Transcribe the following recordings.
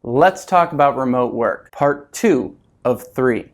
Let's talk about remote work, part 2 of 3.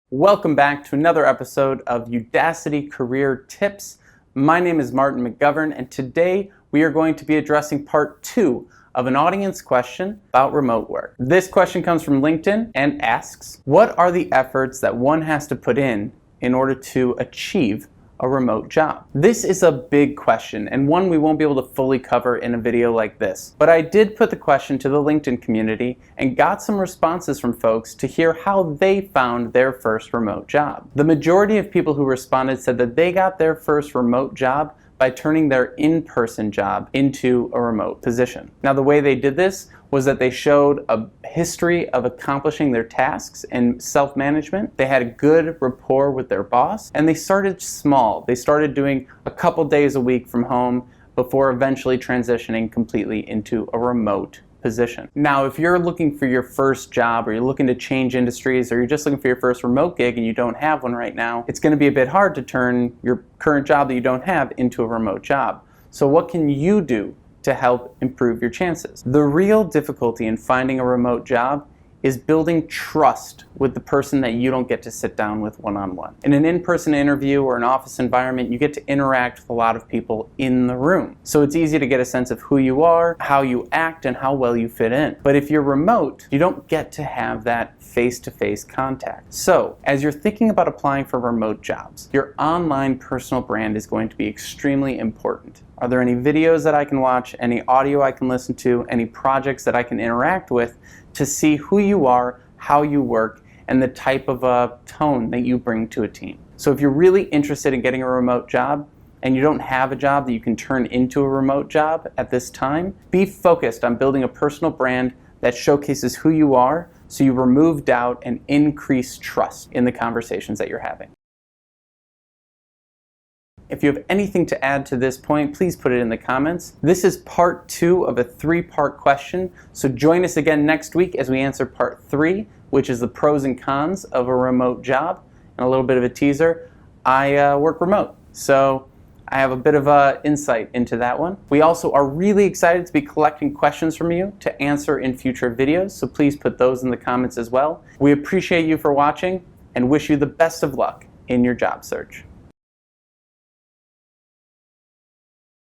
Welcome back to another episode of Udacity Career Tips. My name is Martin McGovern, and today we are going to be addressing part 2 of an audience question about remote work. This question comes from LinkedIn and asks, what are the efforts that one has to put in order to achieve a remote job? This is a big question and one we won't be able to fully cover in a video like this. But I did put the question to the LinkedIn community and got some responses from folks to hear how they found their first remote job. The majority of people who responded said that they got their first remote job by turning their in-person job into a remote position. Now, the way they did this was that they showed a history of accomplishing their tasks and self-management. They had a good rapport with their boss, and they started small. They started doing a couple days a week from home before eventually transitioning completely into a remote position. Now, if you're looking for your first job, or you're looking to change industries, or you're just looking for your first remote gig and you don't have one right now, it's going to be a bit hard to turn your current job that you don't have into a remote job. So what can you do to help improve your chances? The real difficulty in finding a remote job is building trust with the person that you don't get to sit down with one-on-one. In an in-person interview or an office environment, you get to interact with a lot of people in the room. So it's easy to get a sense of who you are, how you act, and how well you fit in. But if you're remote, you don't get to have that face-to-face contact. So as you're thinking about applying for remote jobs, your online personal brand is going to be extremely important. Are there any videos that I can watch, any audio I can listen to, any projects that I can interact with to see who you are, how you work, and the type of tone that you bring to a team? So if you're really interested in getting a remote job and you don't have a job that you can turn into a remote job at this time, be focused on building a personal brand that showcases who you are so you remove doubt and increase trust in the conversations that you're having. If you have anything to add to this point, please put it in the comments. This is part 2 of a 3-part question, so join us again next week as we answer part 3, which is the pros and cons of a remote job. And a little bit of a teaser, I work remote, so I have a bit of insight into that one. We also are really excited to be collecting questions from you to answer in future videos, so please put those in the comments as well. We appreciate you for watching and wish you the best of luck in your job search.